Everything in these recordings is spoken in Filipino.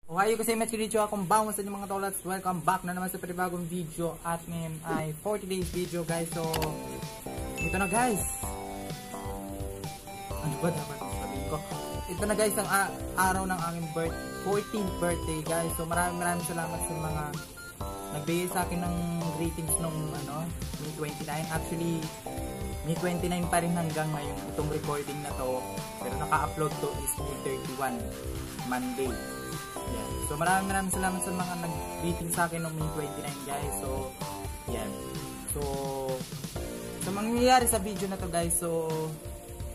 Ohayo kasi match video akong bawang sa inyo mga tolats. Welcome back na naman sa panibagong video. At ngayon ay 40 days video guys. So ito na guys. Ano ba dapat sabihin ko? Ito na guys ang araw ng aking 14th birthday guys. So maraming salamat sa mga nagbigay sa akin ng greetings nung May 29. Actually May 29 pa rin hanggang ngayon itong recording na to. Pero naka-upload to is May 31 Monday. Yan. So maraming salamat sa mga nag-greeting sa akin noong May 29 guys. So yan. So mangyayari sa video na to guys. So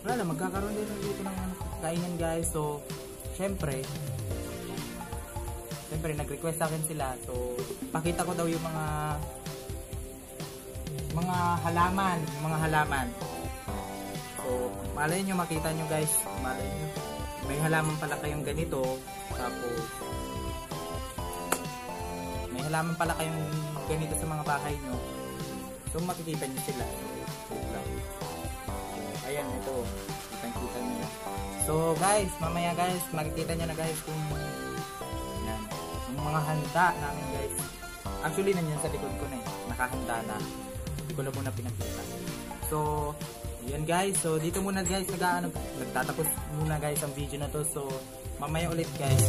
wala lang, magkakaroon din dito ng kainan guys. So syempre nag-request sa akin sila. So pakita ko daw yung mga halaman. So malay nyo, makita nyo guys, malay nyo may halaman pala kayong ganito, tapos may halaman pala kayong ganito sa mga bahay nyo. So makikita nyo sila. So ayan, ito kita nyo. So guys, mamaya guys makikita nyo na guys kung yan, yung mga handa namin guys. Actually nandiyan sa likod ko na nakahanda na, hindi ko na muna pinakita. So yan guys, so dito muna guys nagtatapos muna guys ang video na to. So mamaya ulit guys.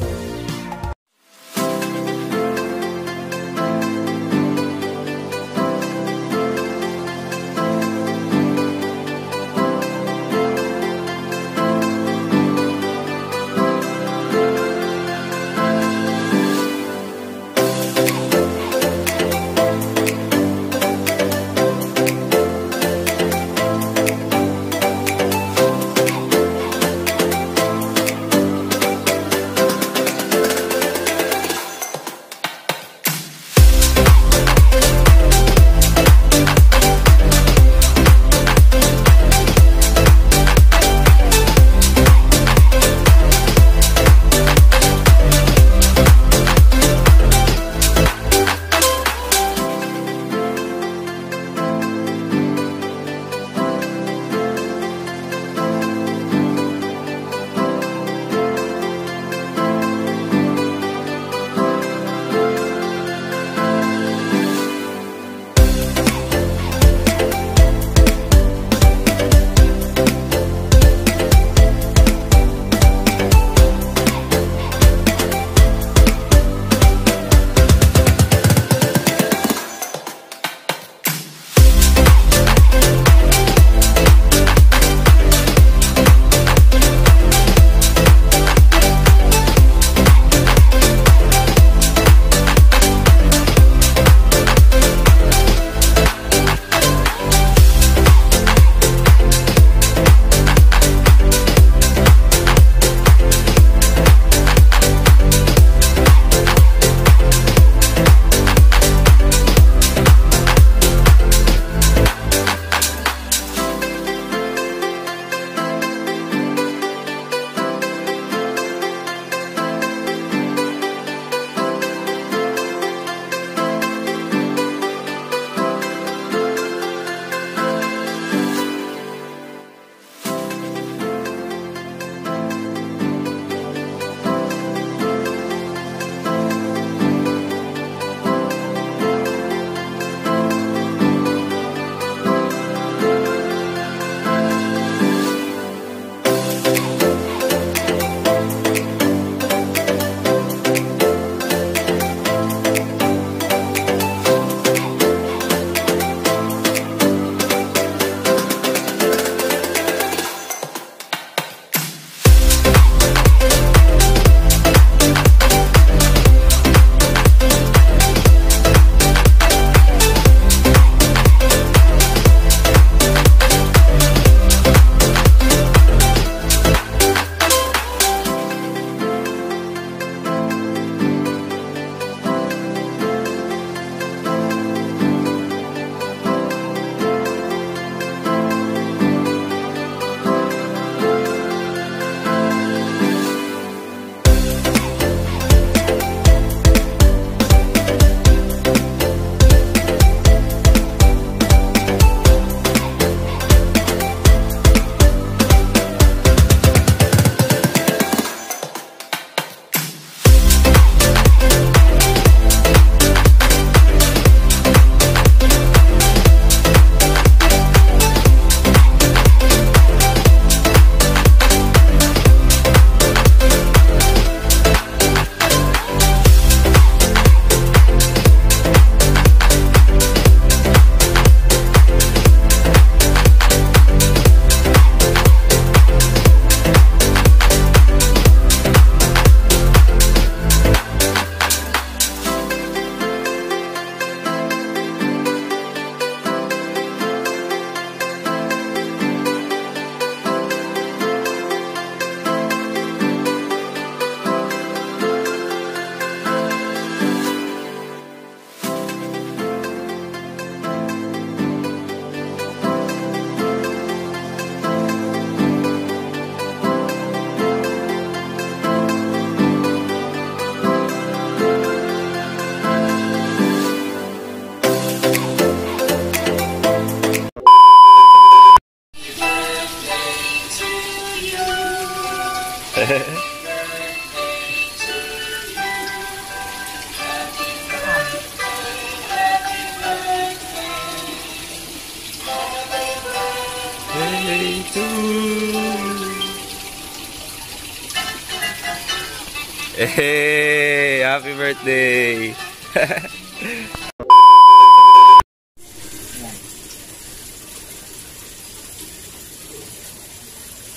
Hey, happy birthday!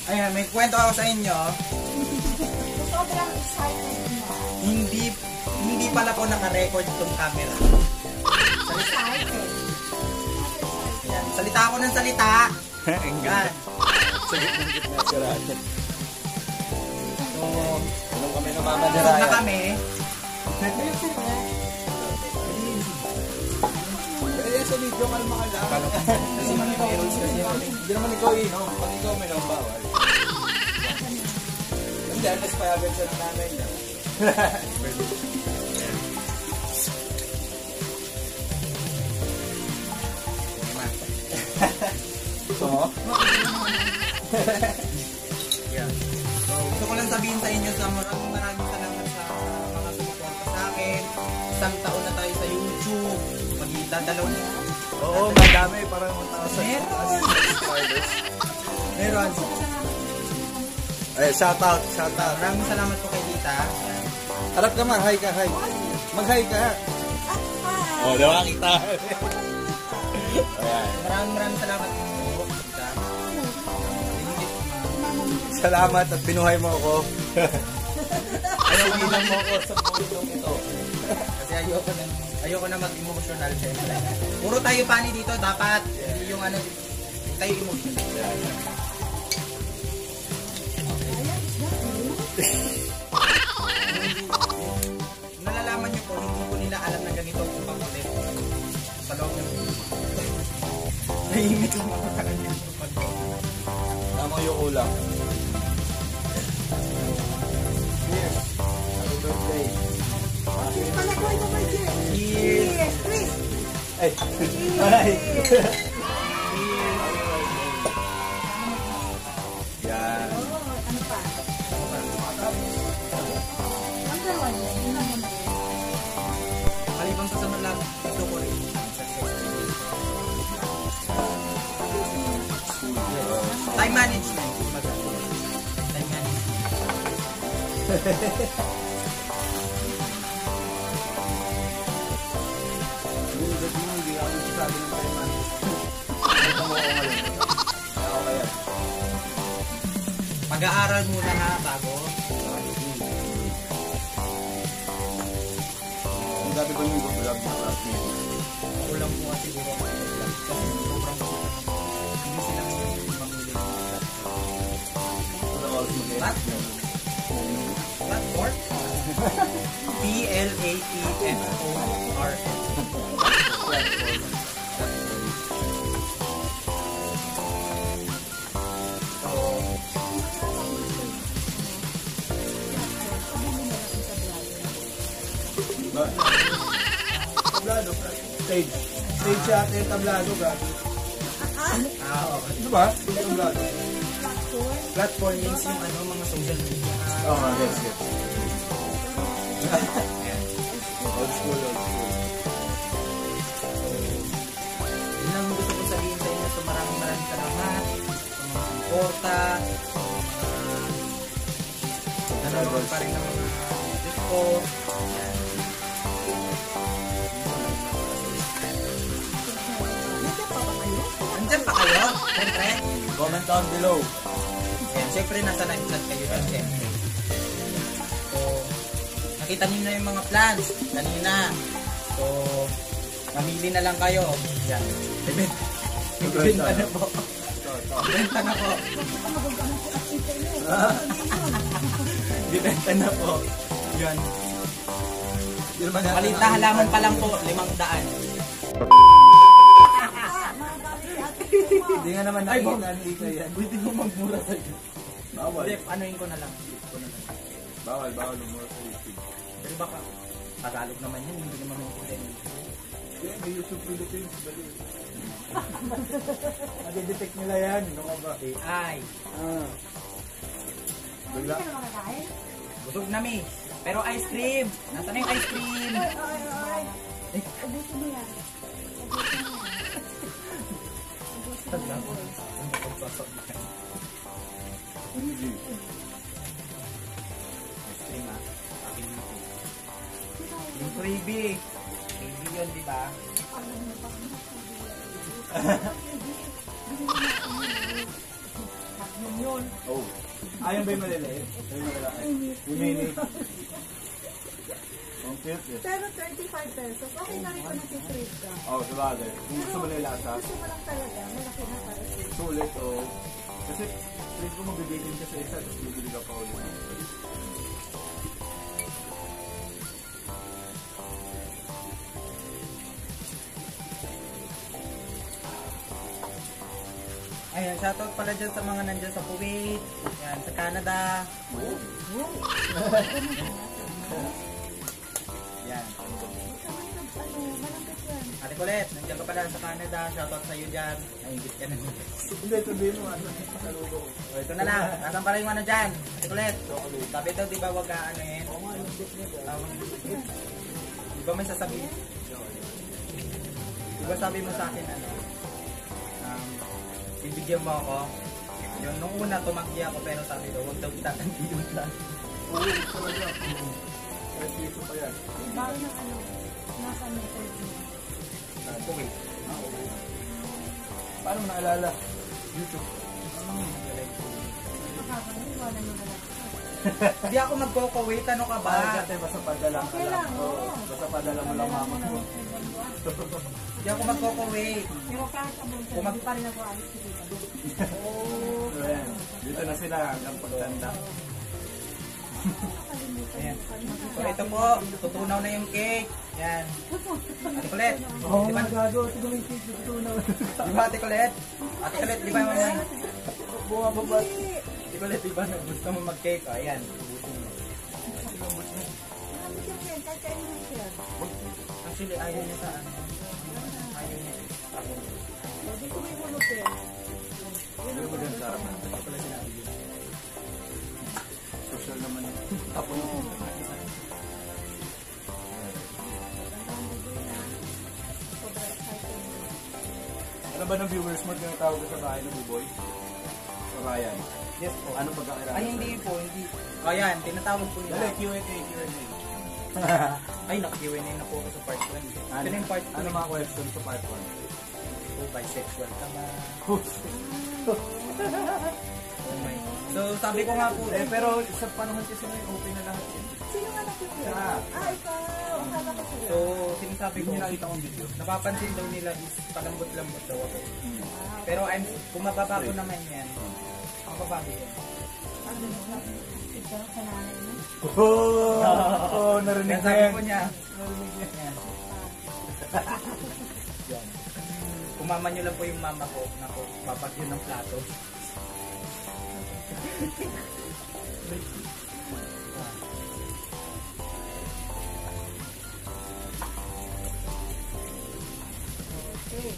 Ayan, may kwento ako sa inyo. Sobrang excited na. Hindi pala po naka-record itong camera. Excited. Ayan, salita ako ng salita. Ang Yan. Sa gitna sarado. So, Anong kami busog na namamadarayan? kami. Pwede sa video, kalma ka lang. Kasi may rules kasi yun. Hindi naman ikaw inom. Pag ikaw uminom, bawal. Hindi, alas payagan siya ng nanay niya. So? Yeah. So, gusto ko lang sabihin sa inyo sa maraming salamat sa mga sumuporta sa akin. Isang taon na tayo sa YouTube. Magdadalaw na. Oo, madami. Parang 1,000 Meron. subscribers. Meron. Eh, shout out. Maraming salamat po kay Tita. Harap ka ma, hi ka, hi. Mag-hi ka. Oh, dawa kita. Ayan. Maraming salamat po. Tita. Salamat at pinuhay mo ako. Ayoko mo ako sa pulong ito. Kasi ayoko na mag-emotional syempre. Puro tayo pani dito dapat. Hindi yung ano, tayo emotional. Nalalaman niyo po, hindi ko nila alam na ganito ang pangkulit. Sa loob ng tahimik lang ako sa kanya. Tama yung ulam. Cheers. Happy birthday. Pala ko ito ba, Jay? Cheers! Chris! Ay. Ay! Yan. Oh, ano pa? Number one, yun ang muna. Malibang sa lang, ito ko rin. Time management. Time management. Hindi ako sasabi ng tayo man. Ito mo ako ngayon. Ako kaya. Mag-aaral muna ha bago. Ang gabi ko yung vlog na class niya. Kulang po kasi siguro ang vlog. Kasi sobrang hindi sila mamili. Ito na oras mag-edit. Platform? Platform. Tablado, stage. Stage siya at yung tablado, gabi. Okay. Ito ba? Tablado. Platform means yung ano, mga social media. Oo, yes. Old school. Yun lang gusto ko sabihin sa inyo. So maraming salamat. Porta. Nanonood pa rin ng mga videos ko. Nandiyan pa kayo? Siyempre. Comment down below. Yan, siyempre nasa live chat kayo dyan, siyempre. So, nakita niyo na yung mga plans kanina. So, mamili na lang kayo. Yan. Benta na po. Benta na po. Bibenta na po. Yan. Palit na halaman pa lang po, 500. Hindi nga naman nakikita ni Ika yan. Pwede mo magmura sa'yo. Bawal. Hindi, anuin ko na lang. Bawal lumura sa YouTube. Pero baka, Tagalog naman yun, hindi naman yung kulit. Yeah, may YouTube Philippines. Nade-detect nila yan. Ano ka ba? AI. Hindi ka na makakain? Busog na mi. Pero ice cream. Nasaan na yung ice cream? Ay. Ubusin mo yan. Ubusin mo yan. Ice cream ah. Yung freebie. Freebie yun, di ba? Yun. Oh. Ayun ba yung maliliit? Yung malalaki? Yung mini. Ang cute eh. Pero 25 pesos, okay na rin kung nag-trade ka. Oh, sabagay. Kung gusto mo na yung lasa, Gusto mo lang talaga, malaki na para sa'yo. sulit oh. Kasi trade ko mabibitin ka sa isa, tapos bibili ka pa ulit. Ayan, shoutout pala dyan sa mga nandyan sa Kuwait. Yan, sa Canada. Yan. Malambot yan. Ate Colette, nandiyan ka pala sa Canada. Shoutout sa iyo dyan. Naingit ka na. Hindi, sabihin mo ano, nakalubo ko. O, ito na lang. Nasaan pala yung ano dyan? Ate Colette. Sabi ito, di ba wag ano yun? Di ba may sasabihin? Di ba sabi mo sa akin ano? Bibigyan mo ako. Yun, nung una tumanggi ako pero sabi ko, huwag daw itatanggi yung plan. Oo, talaga. Kahit dito pa yan. Bago ng ano, nasa method mo. Kuwait. Paano mo naalala? YouTube. Makaka na, wala nyo na lang. Hindi ako magko-Kuwait, ano ka ba? Dati basta padala ka Okay lang. lang, Oo, oo. basta padala mo lang mama mo. Hindi ako magko-Kuwait. Pero kahit abong sa hindi pa rin ako alis dito. Oh. So, ayan. Dito na sila hanggang pagtanda. Ayan. So ito po, tutunaw na yung cake. Yan. Ate Colette. Oo, Di ba, gago. Ito yung cake. Ito na. di ba Ate Colette? Ate Colette, di ba yung mga... Buha ba ba? Ate Colette, di ba gusto mo mag-cake? O, ayan. Bubusin mo. Marami yung yan, kahit kayo yung share. Actually, ayaw niya sa ano. Ayaw niya. Ako. Hindi ko may hulog yan. Ano ba dyan sarap na? Ito pala sinabi yun. Social naman. Tapos mo. Sobrang excited. Ano ba ng viewers mo tinatawag sa bahay ng B-Boy? O Ryan? Yes po. Ano pagkakilala? Ay, hindi po. Hindi. O, yan. Tinatawag po Dali, nila. Q&A, Q&A. Ay, naka-Q&A na po ako sa part 1. Ito na yung part 2. Ano mga questions sa part 1? Oh, bisexual ka ba? Oh my. So, sabi ko nga po, Pero sa panahon kasi ngayon, open na lahat yun. Sino nga nakikita? Siya. Ikaw. Akala ko sila. so, sinasabi ko, Hindi nakita kong video. napapansin daw nila is palambot-lambot daw ako. Pero kung mababa ko naman yan, ang babago yan. Ano mo? Ikaw sa nanay mo? Oh, narinig Kaya na sabi yan. ko niya, yan. Yan. Kumama nyo lang po yung mama ko, nako, babagyo ng plato. Okay.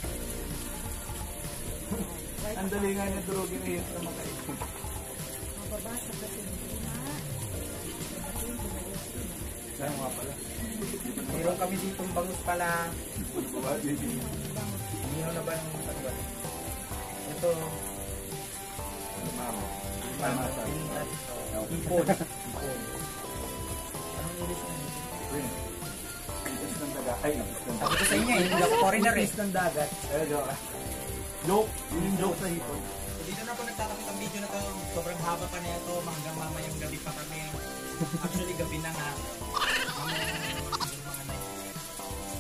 Ang dali nga niya durugin na yun sa makaipon. Mababasa kasi hindi na. Kaya nga pala. Meron kami ditong bangus pala. Ano ba? Hinihaw na ba yung ano? Ito, Ano mama? mama, Mama sa ipon. Ipon. Anong English na yun? Green. Itis ng dagat. Ay, itis ng Sabi dagat. ko sa inyo, hindi ako foreigner eh. Itis ng dagat. Eh, joke. Joke. Yun yung joke sa hipon. So, dito na po nagtatapos ang video na to. Sobrang haba pa na ito. Hanggang mamayang gabi pa kami. Actually, gabi na nga. Mga night.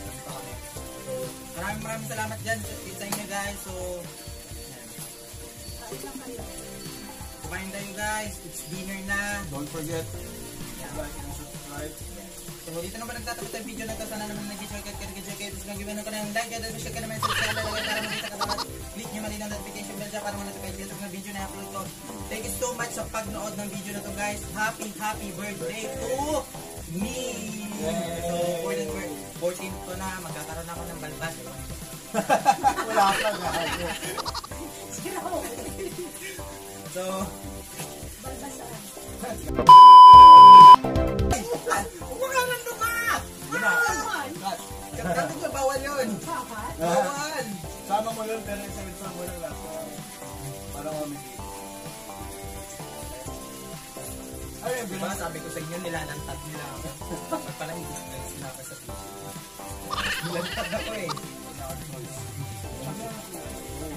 Gabi pa kami. So, maraming salamat dyan sa inyo guys. So, kumain tayo guys. It's dinner na. Don't forget, like and subscribe. So, dito na ba nagtatapos ang video na to? Sana naman nag-enjoy kayo. Please mag-iwan ka ng like. At share ka naman sa channel. Para makita ka dapat. Click nyo mali ng notification bell dyan para ma-notify kayo sa mga video na upload ko. Thank you so much sa pagnood ng video na to guys. Happy birthday to me! So, 14 ko na. Magkakaroon ako ng balbas. Wala ka nga. So, Balbasaan. huwag ka nang lumak! Cut. Kapag ko, bawal yun! Bakit? Bawal! Sama mo yun, pero isa mo lang last. Para mamigay. Ay, Diba, sabi ko sa inyo, nilalantad nila ako. Pag pala hindi sila ka sa video. Nilantad ako eh.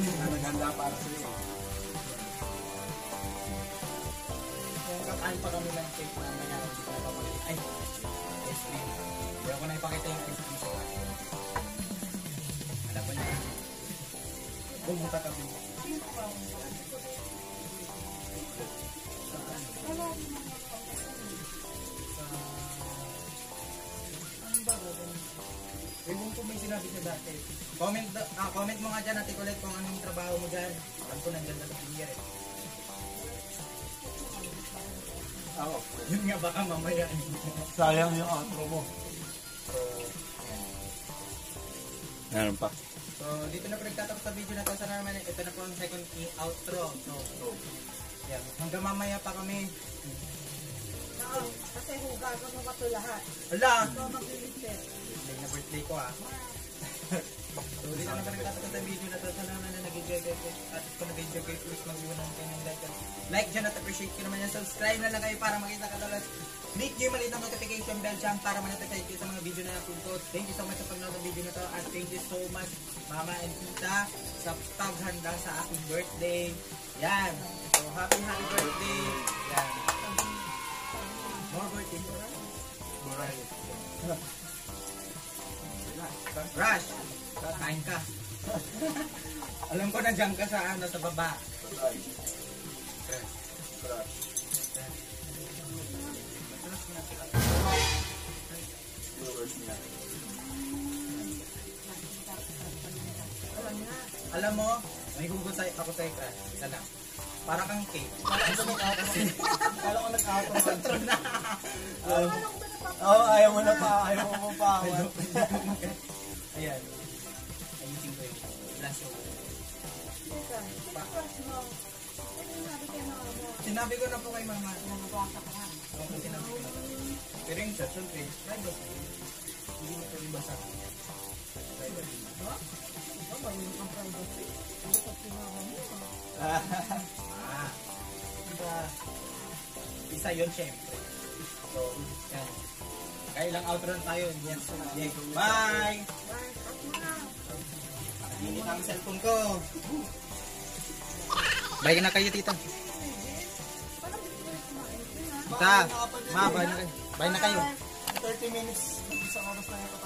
Naganda para sa iyo. Kung kakain pa kami ng cake na may namin dito na papagay. Ay, ice cream. Hindi ako na ipakita yung ice cream sa kanya. Alam mo niya. Pumunta kami. Ewan ko may sinabi siya dati. Comment mo nga dyan, Ate Colette, kung anong trabaho mo dyan. Alam ko nandyan na sa pinger eh. Ako. Yun nga baka mamaya. Sayang yung outro mo. So, Meron pa. so dito na po nagtatapos sa video na to. Sana naman, ito na po ang second outro. So, yan. Hanggang mamaya pa kami. Oo, kasi hugagan mo ka ito lahat. Ala! Ito magliligpit. Birthday na birthday ko ah. So dito na po nagtatapos sa video na to. Sana naman na nag-enjoy kayo. At kung nag-enjoy kayo, please mag-iwan ng kanyang like dyan at appreciate ko naman yan. Subscribe na lang kayo para makita ka talaga. Click nyo yung maliit na notification bell dyan para manatagay kayo sa mga video na upload ko. Thank you so much sa pag-nood ng video na to. At thank you so much mama and tita sa paghanda sa aking birthday. Yan. So happy birthday. Yan. More birthday ko na. Rush. Kain ka. Alam ko nandiyan ka sa sa baba. Alam mo, may gugulat ako sa ika. Isa lang. Para kang cake. Para kang sumikaw kasi. Kala ko nag-outro man. Outro na. Oo, ayaw mo na pa. Ayaw mo pa. Ayan. Ayusin ko yung last show. Teka, crush mo. Ano sinabi kayo na mo? Sinabi ko na po kay mama. Nababasa ka na. Okay, sinabi ko na po. Pero yung shot, syempre, private. Hindi mo pwede basa. Private. Ano ba yung ang privacy? Ano ka sinabi mo? Diba? Isa yun, syempre. So, yan. Kaya ilang outro na tayo. Yes. Bye! Bye, cut mo na. Init ang cellphone ko. Bye na kayo, tita. Paano gusto ko kumain? Tita, ma, bye na kayo. Bye na kayo. 30 minutes. Isang oras na ito.